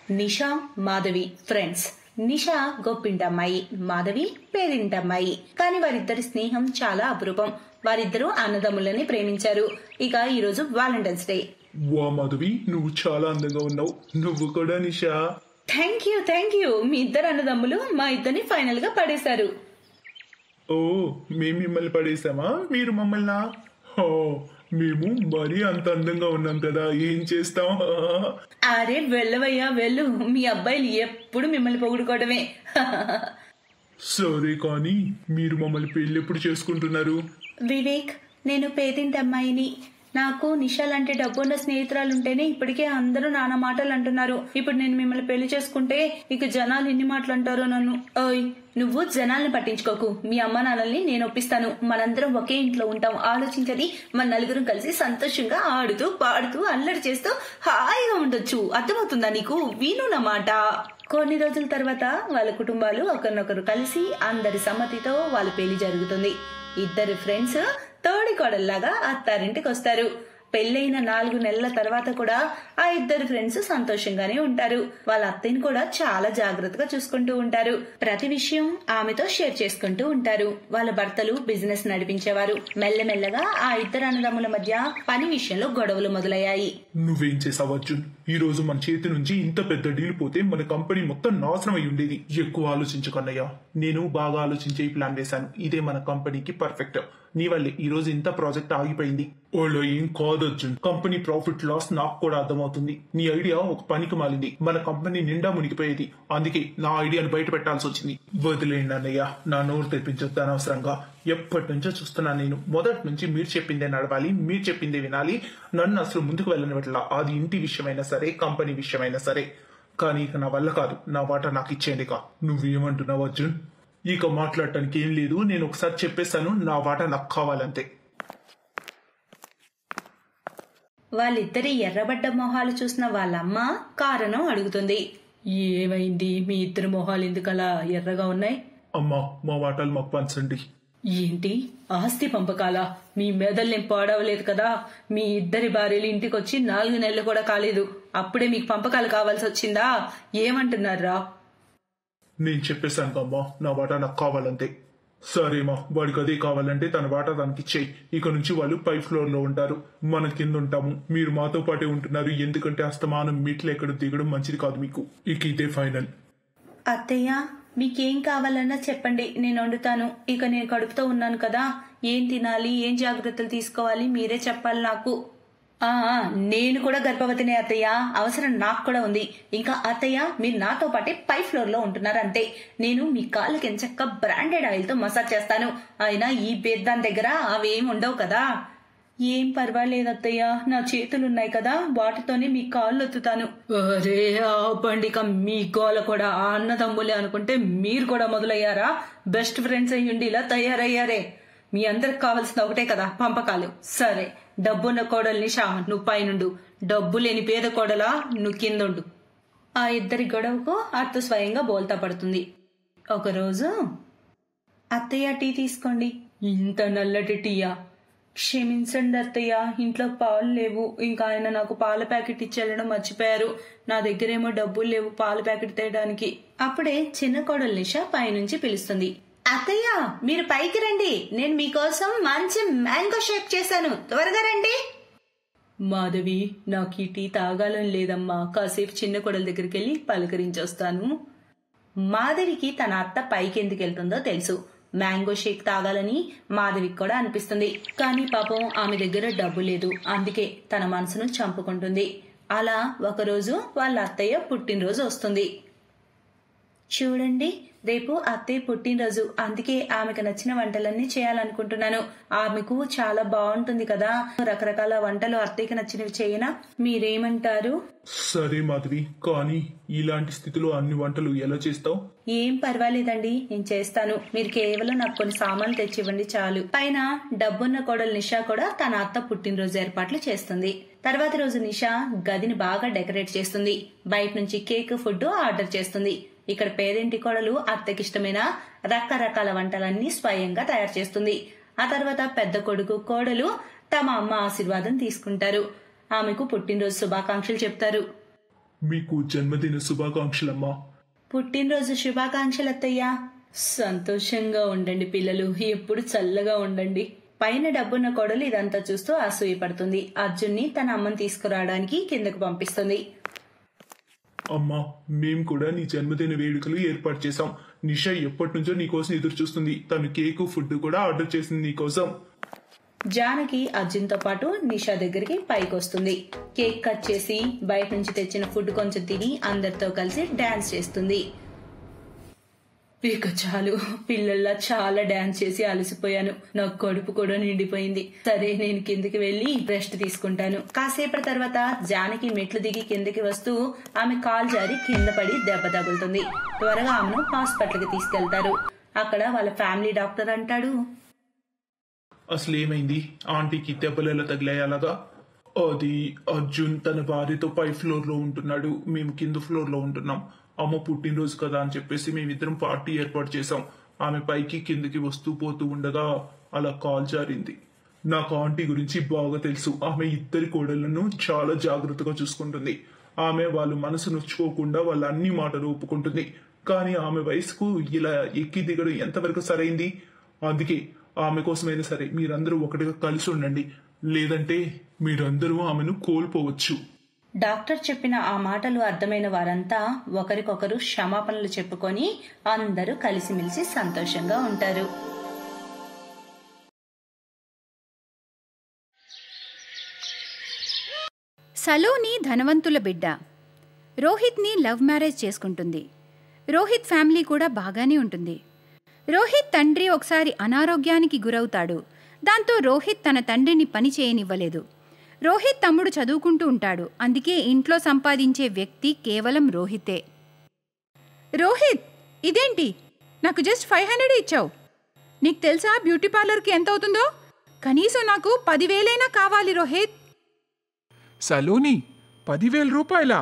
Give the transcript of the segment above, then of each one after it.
నిషా Madhavi friends. నిషా గొప్పింటమ్మాయి, మాధవి పేరింటమ్మాయి. కానీ వారిద్దరి స్నేహం చాలా అపురూపం. వారిద్దరూ అన్నదమ్ములని ప్రేమించారు. ఇక ఈ రోజు వాలంటైన్స్ డే. వా మాధవి, నువ్వు చాలా అందంగా ఉన్నావు. నువ్వు కూడా నిషా. Thank you. మీ ఇద్దరు అన్నదమ్ములు మా ఇద్దరిని ఫైనల్ గా పడేశారు. ఓ, మేము మిమ్మల్ని పడేసామా? మీరు మమ్మల్ని? ఓ, మేము మరీ అంత అందంగా ఉన్నాం కదా, ఏం చేస్తాం? అరే వెళ్ళవయ్యా వెళ్ళు, మీ అబ్బాయిలు ఎప్పుడు మిమ్మల్ని పొగుడుకోవడమే. సరే కానీ మీరు మమ్మల్ని పెళ్లి ఎప్పుడు చేసుకుంటున్నారు? వివేక్, నేను పేదింటి అమ్మాయిని. నాకు నిషా లాంటి డబ్బున్న స్నేహితురాలుంటేనే ఇప్పటికే అందరూ నానా మాటలు అంటున్నారు. ఇప్పుడు నేను మిమ్మల్ని పెళ్లి చేసుకుంటే ఇక జనాలు ఎన్ని మాటలు అంటారో నన్ను. ఓయ్, నువ్వు జనాల్ని పట్టించుకోకు. మీ అమ్మ నాన్నల్ని నేను ఒప్పిస్తాను. మనందరం ఒకే ఇంట్లో ఉంటాం. ఆలోచించది, మన నలుగురం కలిసి సంతోషంగా ఆడుతూ పాడుతూ అల్లరి చేస్తూ హాయిగా ఉండొచ్చు. అర్థమవుతుందా నీకు? విను నా మాట. కొన్ని రోజుల తర్వాత వాళ్ళ కుటుంబాలు ఒకరినొకరు కలిసి అందరి సమ్మతితో వాళ్ళ పెళ్లి జరుగుతుంది. ఇద్దరు ఫ్రెండ్స్ తోడికోడల్లాగా అత్తారింటికి వస్తారు. పెళ్లైన 4 నెలల తర్వాత కూడా ఆ ఇద్దరు ఫ్రెండ్స్ సంతోషంగానే ఉంటారు. వాళ్ళ అత్తయ్యని కూడా చాలా జాగ్రత్తగా చూసుకుంటూ ఉంటారు. ప్రతి విషయం ఆమెతో షేర్ చేసుకుంటూ ఉంటారు. వాళ్ళ భర్తలు బిజినెస్ నడిపించేవారు. మెల్లమెల్లగా ఆ ఇద్దరు అన్నదమ్ముల మధ్య పని విషయంలో గొడవలు మొదలయ్యాయి. నువ్వేం చేసావు అర్జున్? ఈ రోజు మన చేతి నుంచి ఇంత పెద్ద డీల్ పోతే మన కంపెనీ మొత్తం నాశనం అయి ఉండేది. ఎక్కువ ఆలోచించకన్నయ్యా, నేను బాగా ఆలోచించే ఈ ప్లాన్ వేశాను. ఇదే మన కంపెనీకి పర్ఫెక్ట్. నీ వల్లే ఈ రోజు ఇంత ప్రాజెక్ట్ ఆగిపోయింది. ఓలో ఏం కాదు అర్జున్, కంపెనీ ప్రాఫిట్ లాస్ నాకు కూడా అర్థమవుతుంది. నీ ఐడియా ఒక పనికి మాలింది. మన కంపెనీ నిండా మునిగిపోయేది. అందుకే నా ఐడియాను బయట పెట్టాల్సి వచ్చింది. వదిలేండి అన్నయ్య, నా నోరు తెప్పించొద్దు అనవసరంగా. ఎప్పటి నుంచో చూస్తున్నా నేను. మొదటి నుంచి మీరు చెప్పిందే నడవాలి, మీరు చెప్పిందే వినాలి. నన్ను అసలు ముందుకు వెళ్ళనివ్వట్లా. అది ఇంటి విషయమైనా సరే, కంపెనీ విషయమైనా సరే. కానీ ఇక నా వల్ల కాదు. నా వాటా నాకు ఇచ్చేయండి. నువ్వేమంటున్నావు అర్జున్? ఇక మాట్లాడటానికి ఏం లేదు. నేను ఒకసారి చెప్పేస్తాను, నా వాటా నాకు కావాలంతే. వాళ్ళిద్దరి ఎర్రబడ్డ మొహాలు చూసిన వాళ్ళమ్మ కారణం అడుగుతుంది. ఏమైంది? మీ ఇద్దరు మొహాలు ఎందుకలా ఎర్రగా ఉన్నాయి? అమ్మా, మా వాటాలు మాకు పంచండి. ఏంటి? ఆస్తి పంపకాలా? మీ మెదల్ని పాడవలేదు కదా. మీ ఇద్దరి భార్యలు ఇంటికొచ్చి 4 నెలలు కూడా కాలేదు, అప్పుడే మీకు పంపకాలు కావాల్సి వచ్చిందా? ఏమంటున్నారా? నేను చెప్పేశాను అమ్మా, నా వాటా నాకు కావాలంతే. సరేమా, వాడికి అదే కావాలంటే తన వాటా దానికి ఇచ్చేయి. ఇక నుంచి వాళ్ళు పై ఫ్లోర్ లో ఉంటారు, మన కింద ఉంటాము. మీరు మాతో పాటే ఉంటున్నారు. ఎందుకంటే అస్తమానం మీట్లు ఎక్కడ దిగడం మంచిది కాదు మీకు. ఇక ఇదే ఫైనల్. అత్తయ్య, మీకేం కావాలన్నా చెప్పండి, నేను వండుతాను. ఇక నేను కడుపుతో ఉన్నాను కదా, ఏం తినాలి, ఏం జాగ్రత్తలు తీసుకోవాలి మీరే చెప్పాలి నాకు. నేను కూడా గర్భవతినే అత్తయ్య, అవసరం నాకు కూడా ఉంది. ఇంకా అత్తయ్య, మీరు నాతో పాటే పై ఫ్లోర్ లో ఉంటున్నారు అంతే. నేను మీ కాళ్ళకి ఎంచక్క బ్రాండెడ్ ఆయిల్ తో మసాజ్ చేస్తాను. అయినా ఈ బేద్దాన్ దగ్గర అవేం ఉండవు కదా. ఏం పర్వాలేదు అత్తయ్య, నా చేతులున్నాయి కదా, వాటితోనే మీ కాళ్ళు ఒత్తుతాను. అరే పండిక, మీ గోల కూడా ఆ అన్నదమ్ములే అనుకుంటే మీరు కూడా మొదలయ్యారా? బెస్ట్ ఫ్రెండ్స్ అయ్యుండి ఇలా తయారయ్యారే. మీ అందరికి కావాల్సిన ఒకటే కదా, పంపకాలు. సరే, డబ్బున్న కోడలు నిషా నువ్వు పైనుండు, డబ్బు లేని పేద కోడలా నువ్వు కిందుండు. ఆ ఇద్దరి గొడవకు అత్త స్వయంగా బోల్తా పడుతుంది. ఒకరోజు, అత్తయ్య టీ తీసుకోండి. ఇంత నల్లటి టీయా? క్షమించండి అత్తయ్య, ఇంట్లో పాలు లేవు. ఇంకా ఆయన నాకు పాల ప్యాకెట్ ఇచ్చేళ్ళడం మర్చిపోయారు. నా దగ్గరేమో డబ్బులు లేవు పాల ప్యాకెట్ తేయడానికి. అప్పుడే చిన్న కోడలు నిషా పైనుంచి పిలుస్తుంది. అత్తయ్య, మీరు పైకి రండి, నేను మీకోసం మంచి మ్యాంగో షేక్ చేశాను, త్వరగా రండి. మాధవి, నాకు ఈ టీ తాగాలని లేదమ్మా, కాసేపు చిన్న కోడల దగ్గరికి వెళ్ళి పలకరించొస్తాను. మాధవికి తన అత్త పైకి ఎందుకు వెళ్తుందో తెలుసు. మ్యాంగో షేక్ తాగాలని మాధవికి కూడా అనిపిస్తుంది. కానీ పాపం ఆమె దగ్గర డబ్బు లేదు. అందుకే తన మనసును చంపుకుంటుంది. అలా ఒకరోజు వాళ్ళ అత్తయ్య పుట్టినరోజు వస్తుంది. చూడండి, రేపు అత్తయ్య పుట్టినరోజు, అందుకే ఆమెకు నచ్చిన వంటలన్నీ చేయాలనుకుంటున్నాను. ఆమెకు చాలా బాగుంటుంది కదా, రకరకాల వంటలు అత్తయ్యకి నచ్చినవి చేయనా? మీరేమంటారు? సరే మాధవి, కానీ ఇలాంటి స్థితిలో అన్ని వంటలు ఎలా చేస్తావు? ఏం పర్వాలేదండి, నేను చేస్తాను. మీరు కేవలం నాకు కొన్ని సామాన్లు తెచ్చివ్వండి చాలు. పైన డబ్బున్న కోడలు నిషా కూడా తన అత్త పుట్టినరోజు ఏర్పాట్లు చేస్తుంది. తర్వాత రోజు నిషా గదిని బాగా డెకరేట్ చేస్తుంది. బయట నుంచి కేక్, ఫుడ్ ఆర్డర్ చేస్తుంది. ఇక్కడ పేదింటి కోడలు అత్తకిష్టమైన రకరకాల వంటలన్నీ స్వయంగా తయారు చేస్తుంది. ఆ తర్వాత పెద్ద కొడుకు, కోడలు తమ అమ్మ ఆశీర్వాదం తీసుకుంటారు. ఆమెకు పుట్టినరోజు శుభాకాంక్షలు చెప్తారు. మీకు జన్మదిన శుభాకాంక్షలమ్మా. పుట్టినరోజు శుభాకాంక్షలు అత్తయ్యా. సంతోషంగా ఉండండి పిల్లలు, ఎప్పుడు చల్లగా ఉండండి. పైన డబ్బున్న కోడలు ఇదంతా చూస్తూ అసూయపడుతుంది. అర్జున్ని తన అమ్మని తీసుకురావడానికి కిందకు పంపిస్తుంది. అమ్మా, మేం కూడా నీ జన్మదిన వేడుకలు ఏర్పాటు చేశాం. నిషా ఎప్పటి నుంచో నీకోసం ఎదురు చూస్తుంది. తను కేకు ఫుడ్ కూడా ఆర్డర్ చేసింది నీకోసం. జానకి అర్జున్తో పాటు నిషా దగ్గరికి పైకి వస్తుంది. కేక్ కట్ చేసి బయట నుంచి తెచ్చిన ఫుడ్ కొంచెం తిని అందరితో కలిసి డాన్స్ చేస్తుంది. ఇక చాలు, పిల్లల్లా చాలా డాన్స్ చేసి అలసిపోయాను. నాకు కడుపు కూడా నిండిపోయింది. సరే, నేను కిందికి వెళ్లి రెస్ట్ తీసుకుంటాను. కాసేపటి తర్వాత జానకి మెట్లు దిగి కిందికి వస్తూ ఆమె కాలు జారి కింద పడి దెబ్బ తగులుతుంది. త్వరగా ఆమెను హాస్పిటల్ కి తీసుకెళ్తారు. అక్కడ వాళ్ళ ఫ్యామిలీ డాక్టర్ అంటాడు, అసలు ఏమైంది? ఆంటీకి దెబ్బలు ఎలా తగిలాయి అలాగా? అది అర్జున్ తన భార్యతో పై ఫ్లోర్ లో ఉంటున్నాడు, మేము కింద ఫ్లోర్ లో ఉంటున్నాం. అమ్మ పుట్టినరోజు కదా అని చెప్పేసి మేమిద్దరం పార్టీ ఏర్పాటు చేశాం. ఆమె పైకి కిందకి వస్తూ పోతూ ఉండగా అలా కాల్ జారింది. నాకు ఆంటీ గురించి బాగా తెలుసు. ఆమె ఇద్దరి కోడళ్లను చాలా జాగ్రత్తగా చూసుకుంటుంది. ఆమె వాళ్ళు మనసు నొచ్చుకోకుండా వాళ్ళ అన్ని మాటలు ఒప్పుకుంటుంది. కానీ ఆమె వయసుకు ఇలా ఎక్కి దిగడం ఎంతవరకు సరైంది? అందుకే ఆమె కోసమైనా సరే మీరందరూ ఒకటిగా కలిసి ఉండండి, లేదంటే మీరందరూ ఆమెను కోల్పోవచ్చు. డాక్టర్ చెప్పిన ఆ మాటలు అర్థమైన వారంతా ఒకరికొకరు క్షమాపణలు చెప్పుకొని అందరూ కలిసిమెలిసి సంతోషంగా ఉంటారు. సలోని ధనవంతుల బిడ్డ. రోహిత్ని లవ్ మ్యారేజ్ చేసుకుంటుంది. రోహిత్ ఫ్యామిలీ కూడా బాగానే ఉంటుంది. రోహిత్ తండ్రి ఒకసారి అనారోగ్యానికి గురవుతాడు. దాంతో రోహిత్ తన తండ్రిని పని చేయనివ్వలేదు. రోహిత్ తమ్ముడు చదువుకుంటూ ఉంటాడు. అందుకే ఇంట్లో సంపాదించే వ్యక్తి కేవలం రోహితే. రోహిత్, ఇదేంటి? నాకు జస్ట్ 500 ఇచ్చావు. నీకు తెలుసా బ్యూటీ పార్లర్కి ఎంత అవుతుందో? కనీసం నాకు 10,000 కావాలి రోహిత్. సలోని, 10,000 రూపాయలా?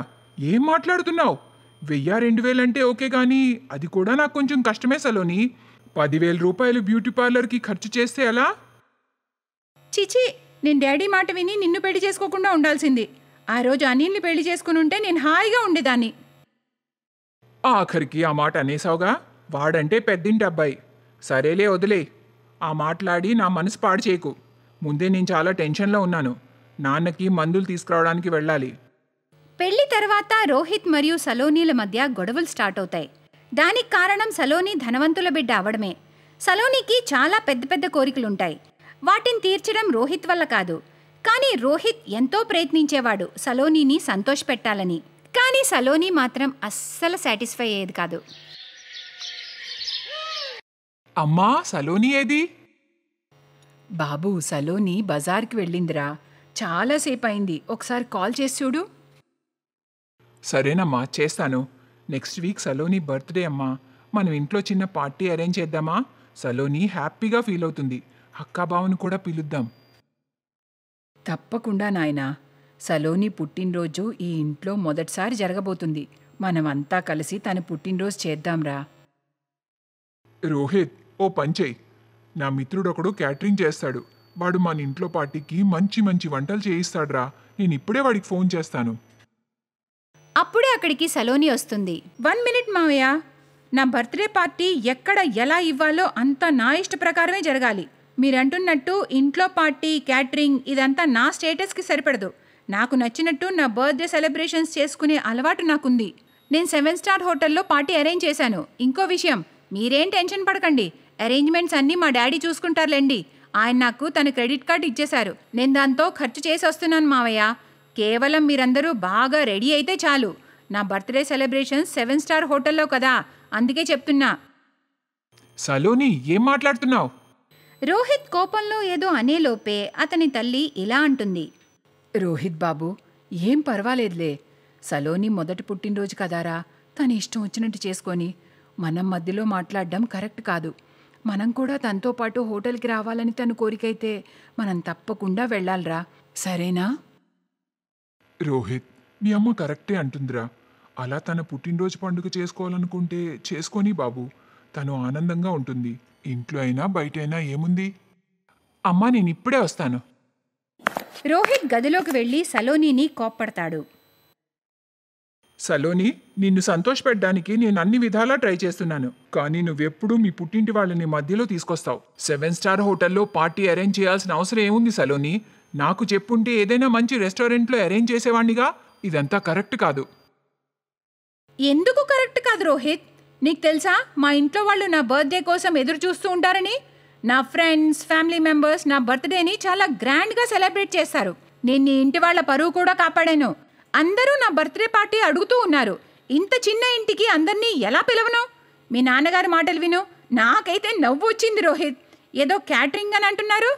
ఏం మాట్లాడుతున్నావు? 1,000-2,000 అంటే ఓకే, కానీ అది కూడా నాకు కొంచెం కష్టమే సలోని. 10,000 రూపాయలు బ్యూటీ పార్లర్కి ఖర్చు చేస్తే ఎలా? చిచి, నేను డాడీ మాట విని నిన్ను పెళ్లి చేసుకోకుండా ఉండాల్సింది. ఆ రోజు అనిల్ని పెళ్లి చేసుకుని ఉంటే నేను హాయిగా ఉండేదాన్ని. ఆఖరికి ఆ మాట అనేసావుగా. వాడంటే పెద్దింటి అబ్బాయి. సరేలే, వదిలే. ఆ మాట్లాడి నా మనసు పాడు చేయకు. ముందే నేను చాలా టెన్షన్లో ఉన్నాను. నాన్నకి మందులు తీసుకురావడానికి వెళ్ళాలి. పెళ్లి తర్వాత రోహిత్ మరియు సలోనీల మధ్య గొడవలు స్టార్ట్ అవుతాయి. దానికి కారణం సలోని ధనవంతుల బిడ్డ అవడమే. సలోనికి చాలా పెద్ద పెద్ద కోరికలుంటాయి. వాటిని తీర్చడం రోహిత్ వల్ల కాదు. కానీ రోహిత్ ఎంతో ప్రయత్నించేవాడు సలోనీని సంతోషపెట్టాలని. కానీ సలోని మాత్రం అస్సలు సాటిస్ఫై అయ్యేది కాదు. అమ్మా, సలోని ఏది? బాబు, సలోని బజార్కి వెళ్ళిందిరా. చాలాసేపు అయింది. ఒకసారి కాల్ చేసి చూడు. సరేనమ్మా, చేస్తాను. నెక్స్ట్ వీక్ సలోని బర్త్డే అమ్మా. మనం ఇంట్లో చిన్న పార్టీ అరేంజ్ చేద్దామా? సలోని హ్యాపీగా ఫీల్ అవుతుంది. అక్కాబావను కూడా పిలుద్దాం. తప్పకుండా నాయనా. సలోని పుట్టినరోజు ఈ ఇంట్లో మొదటిసారి జరగబోతుంది. మనమంతా కలిసి తన పుట్టినరోజు చేద్దాంరా. రోహిత్, ఓ పంచేయ్. నా మిత్రుడొకడు క్యాటరింగ్ చేస్తాడు. వాడు మన ఇంట్లో పార్టీకి మంచి మంచి వంటలు చేయిస్తాడురా. నేను ఇప్పుడే వాడికి ఫోన్ చేస్తాను. అప్పుడే అక్కడికి సలోని వస్తుంది. 1 మినిట్ మావయ్య. నా బర్త్డే పార్టీ ఎక్కడ ఎలా ఇవ్వాలో అంతా నా ఇష్ట ప్రకారమే జరగాలి. మీరంటున్నట్టు ఇంట్లో పార్టీ, క్యాటరింగ్ ఇదంతా నా స్టేటస్కి సరిపడదు. నాకు నచ్చినట్టు నా బర్త్డే సెలబ్రేషన్స్ చేసుకునే అలవాటు నాకుంది. నేను 7 స్టార్ హోటల్లో పార్టీ అరేంజ్ చేశాను. ఇంకో విషయం, మీరేం టెన్షన్ పడకండి. అరేంజ్మెంట్స్ అన్నీ మా డాడీ చూసుకుంటారులేండి. ఆయన నాకు తన క్రెడిట్ కార్డు ఇచ్చేశారు. నేను దాంతో ఖర్చు చేసి వస్తున్నాను మావయ్య. కేవలం మీరందరూ బాగా రెడీ అయితే చాలు. నా బర్త్డే సెలబ్రేషన్స్ 7 స్టార్ హోటల్లో కదా, అందుకే చెప్తున్నా. సలోని, ఏం మాట్లాడుతున్నావు? రోహిత్ కోపంలో ఏదో అనేలోపే అతని తల్లి ఇలా అంటుంది. రోహిత్ బాబు, ఏం పర్వాలేదులే. సలోని మొదటి పుట్టినరోజు కదారా, తన ఇష్టం వచ్చినట్టు చేసుకొని మనం మధ్యలో మాట్లాడడం కరెక్ట్ కాదు. మనం కూడా తనతో పాటు హోటల్కి రావాలని తన కోరికైతే మనం తప్పకుండా వెళ్ళాలిరా. సరేనా? రోహిత్, మీ అమ్మ కరెక్టే అంటుందిరా. అలా తన పుట్టినరోజు పండుగ చేసుకోవాలనుకుంటే చేసుకొని బాబు. తను ఆనందంగా ఉంటుంది. ఇంట్లో అయినా బయట అయినా ఏముంది. అమ్మా, నేను ఇప్పుడే వస్తాను. రోహిత్ గదిలోకి వెళ్ళి సలోనీని కోప్పడతాడు. సలోని, నిన్ను సంతోషపెట్టడానికి నేను అన్ని విధాలా ట్రై చేస్తున్నాను, కానీ నువ్వెప్పుడూ మీ పుట్టింటి వాళ్ళని మధ్యలో తీసుకొస్తావు. 7 స్టార్ హోటల్లో పార్టీ అరేంజ్ చేయాల్సిన అవసరం ఏముంది సలోని? నాకు చెప్పుంటే ఏదైనా మంచి రెస్టారెంట్లో అరేంజ్ చేసేవాణ్ణిగా. ఇదంతా కరెక్ట్ కాదు. ఎందుకు కరెక్ట్ కాదు రోహిత్? నీకు తెలుసా మా ఇంట్లో వాళ్ళు నా బర్త్డే కోసం ఎదురు చూస్తూ ఉంటారని? నా ఫ్రెండ్స్, ఫ్యామిలీ మెంబర్స్ నా బర్త్డేని చాలా గ్రాండ్గా సెలబ్రేట్ చేస్తారు. నేను నీ ఇంటి వాళ్ళ పరువు కూడా కాపాడాను. అందరూ నా బర్త్డే పార్టీ అడుగుతూ ఉన్నారు. ఇంత చిన్న ఇంటికి అందరినీ ఎలా పిలవను? మీ నాన్నగారి మాటలు విను. నాకైతే నవ్వు వచ్చింది రోహిత్. ఏదో క్యాటరింగ్ అని అంటున్నారు.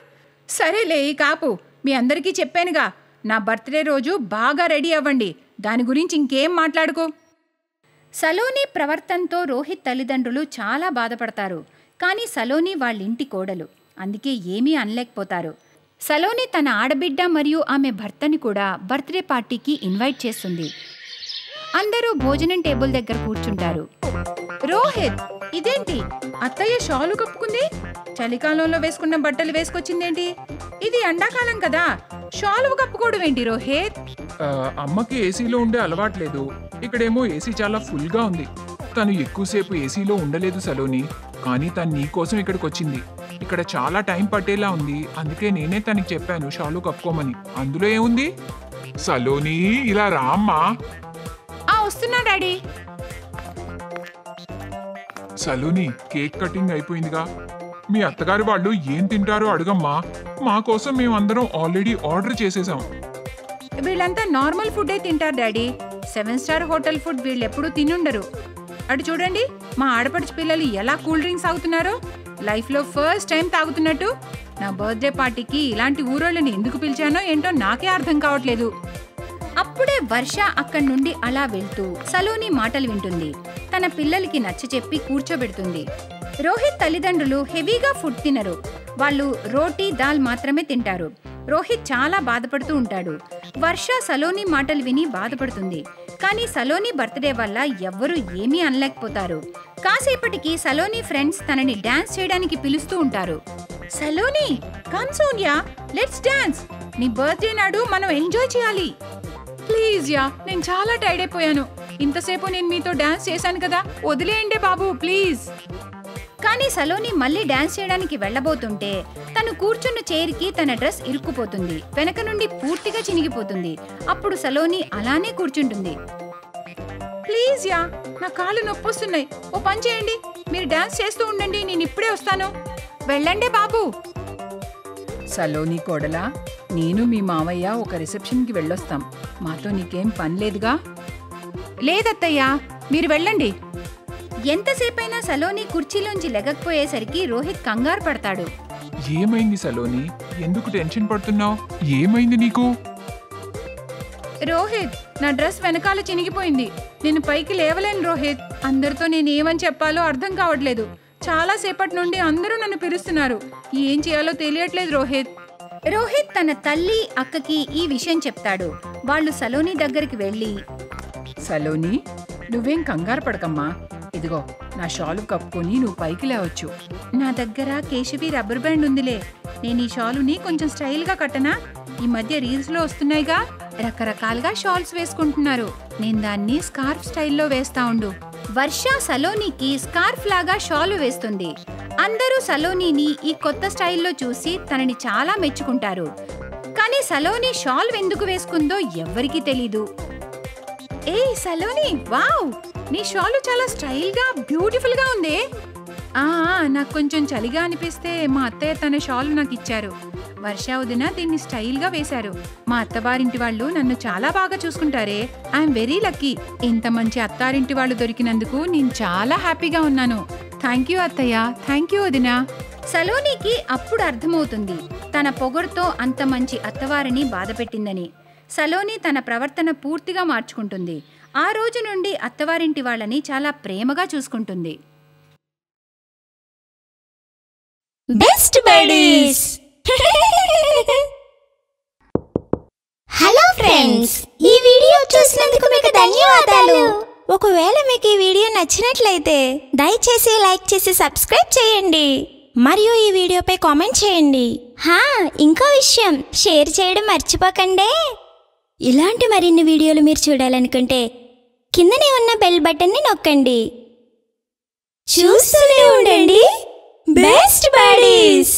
సరేలే కాపు, మీ అందరికీ చెప్పానుగా, నా బర్త్డే రోజు బాగా రెడీ అవ్వండి. దాని గురించి ఇంకేం మాట్లాడుకో. సలోని ప్రవర్తనతో రోహిత్ తల్లిదండ్రులు చాలా బాధపడతారు. కానీ సలోని వాళ్ళింటి కోడలు, అందుకే ఏమీ అనలేకపోతారు. సలోని తన ఆడబిడ్డ మరియు ఆమె భర్తని కూడా బర్త్డే పార్టీకి ఇన్వైట్ చేస్తుంది. అందరూ భోజనం టేబుల్ దగ్గర కూర్చుంటారు. రోహిత్, ఇదేంటి అత్తయ్య షాలు కప్పుకుంది? చలికాలంలో వేసుకున్న బట్టలు వేసుకొచ్చిందేంటి? ఇది ఎండాకాలం కదా, షాలు కప్పుకోవడం ఏంటి రోహిత్? అమ్మకి ఏసీలో ఉండే అలవాట్లేదు. ఇక్కడేమో ఏసీ చాలా ఫుల్గా ఉంది. తను ఎక్కువసేపు ఏసీలో ఉండలేదు సలోని, కానీ తను నీకోసం ఇక్కడికి వచ్చింది. ఇక్కడ చాలా టైం పట్టేలా ఉంది, అందుకే నేనే తనకి చెప్పాను షాలు కప్పుకోమని. అందులో ఏముంది? సలోని, ఇలా రా అమ్మా. వస్తున్నా డాడీ. సలోని, కేక్ కటింగ్ అయిపోయిందిగా. మీ అత్తగారి వాళ్ళు ఏం తింటారో అడుగమ్మా. మా కోసం మేమందరం ఆల్రెడీ ఆర్డర్ చేసేసాం. వీళ్ళంతా నార్మల్ ఫుడ్డే తింటారు డాడీ. 7 స్టార్ హోటల్ ఫుడ్ వీళ్ళెప్పుడూ తినుండరు. అటు చూడండి, మా ఆడపడుచు పిల్లలు ఎలా కూల్ డ్రింక్స్ తాగుతున్నారో. లైఫ్లో ఫస్ట్ టైం తాగుతున్నట్టు. నా బర్త్డే పార్టీకి ఇలాంటి ఊరోళ్ళని ఎందుకు పిలిచానో ఏంటో నాకే అర్థం కావట్లేదు. అప్పుడే వర్ష అక్కడి నుండి అలా వెళ్తూ సలోని మాటలు వింటుంది. తన పిల్లలకి నచ్చచెప్పి కూర్చోబెడుతుంది. రోహిత్ తల్లిదండ్రులు హెవీగా ఫుడ్ తినరు. వాళ్ళు రోటీ, దాల్ మాత్రమే తింటారు. రోహిత్ చాలా బాధపడుతూ ఉంటాడు. వర్ష సలోని మాటలు విని బాధపడుతుంది. కానీ సలోని బర్త్డే వల్ల ఎవ్వరూ ఏమీ అనలేకపోతారు. కాసేపటికి సలోని ఫ్రెండ్స్ తనని డాన్స్ చేయడానికి పిలుస్తూ ఉంటారు. Saloni, come Sonia, let's dance. నీ బర్త్డే నాడు మనం ఎంజాయ్ చేయాలి. ప్లీజ్ యా, నేను చాలా టైర్డ్ అయిపోయాను. ఇంతసేపు నేను మీతో డాన్స్ చేశాను కదా, వదిలేయండి బాబు ప్లీజ్. కానీ సలోని మళ్ళీ డాన్స్ చేయడానికి వెళ్ళబోతుంటే తను కూర్చున్న చైర్కి తన డ్రెస్ ఇరుక్కుపోతుంది. వెనక నుండి పూర్తిగా చినిగిపోతుంది. అప్పుడు సలోని అలానే కూర్చుంటుంది. ప్లీజ్ యా, నా కాళ్ళు నొప్పొస్తున్నాయి. ఓ పని చేయండి, మీరు డాన్స్ చేస్తూ ఉండండి, నేను ఇప్పుడే వస్తాను. వెళ్ళండి బాబు. సలోని కోడలా, నేను మీ మావయ్య ఒక రిసెప్షన్కి వెళ్ళొస్తాం. మాతో నీకేం పని లేదుగా? లేదత్తయ్యా, మీరు వెళ్ళండి. ఎంతసేపైనా సలోని కుర్చీలోంచి లెగకపోయేసరికి రోహిత్ కంగారు పడతాడు. ఏమైంది సలోని? ఎందుకు టెన్షన్ పడుతున్నావు? ఏమైంది నీకు? రోహిత్, నా డ్రెస్ వెనకాల చినిగిపోయింది. నేను పైకి లేవలేను రోహిత్. అందరితో నేనేమని చెప్పాలో అర్థం కావట్లేదు. చాలా సేపటి నుండి అందరూ నన్ను పిలుస్తున్నారు. ఏం చేయాలో తెలియట్లేదు రోహిత్. రోహిత్ తన తల్లి, అక్కకి ఈ విషయం చెప్తాడు. వాళ్ళు సలోని దగ్గరికి వెళ్ళి, సలోని, నువ్వేం కంగారు పడకమ్మా. ఇదిగో నా షాలు కప్పుకొని నువ్వు పైకి లేవచ్చు. నా దగ్గర కేశవి రబ్బర్ బ్యాండ్ ఉందిలే. నేను ఈ షాలుని కొంచెం స్టైల్గా కట్టనా? ఈ మధ్య రీల్స్లో వస్తున్నాయిగా, రకరకాలుగా షాల్స్ వేసుకుంటున్నారు. నేను దాన్ని స్కార్ఫ్ స్టైల్లో వేస్తా ఉండు. వర్ష సలోనికి స్కార్ఫ్ లాగా షాలు వేస్తుంది. అందరూ సలోనిని ఈ కొత్త స్టైల్లో చూసి తనని చాలా మెచ్చుకుంటారు. కానీ సలోని షాల్ ఎందుకు వేసుకుందో ఎవ్వరికీ తెలీదు. ఏ సలోని, వావ్, నీ షాలు చాలా స్టైల్గా, బ్యూటిఫుల్గా ఉంది. నాకు కొంచెం చలిగా అనిపిస్తే మా అత్తయ్య తన షాలు నాకు ఇచ్చారు. వర్ష వదిన దీన్ని స్టైల్గా వేశారు. మా అత్తవారింటి వాళ్ళు నన్ను చాలా బాగా చూసుకుంటారే. I'm very lucky. ఇంత మంచి అత్తారింటి వాళ్ళు దొరికినందుకు నేను చాలా హ్యాపీగా ఉన్నాను. థ్యాంక్ యూ అత్తయ్య, థ్యాంక్ యూ వదిన. సలోనికి అప్పుడు అర్థమవుతుంది తన పొగరుతో అంత మంచి అత్తవారిని బాధపెట్టిందని. సలోని తన ప్రవర్తన పూర్తిగా మార్చుకుంటుంది. ఆ రోజు నుండి అత్తవారింటి వాళ్ళని చాలా ప్రేమగా చూసుకుంటుంది. Best buddies. హలో ఫ్రెండ్స్, ఈ వీడియో చూసినందుకు మీకు ధన్యవాదాలు. ఒకవేళ మీకు ఈ వీడియో నచ్చినట్లయితే దయచేసి లైక్ చేసి సబ్స్క్రైబ్ చేయండి మరియు ఈ వీడియోపై కామెంట్ చేయండి. ఇంకో విషయం, షేర్ చేయడం మర్చిపోకండి. ఇలాంటి మరిన్ని వీడియోలు మీరు చూడాలనుకుంటే కిందనే ఉన్న బెల్ బటన్ని నొక్కండి. చూస్తూనే ఉండండి బెస్ట్ బడీస్.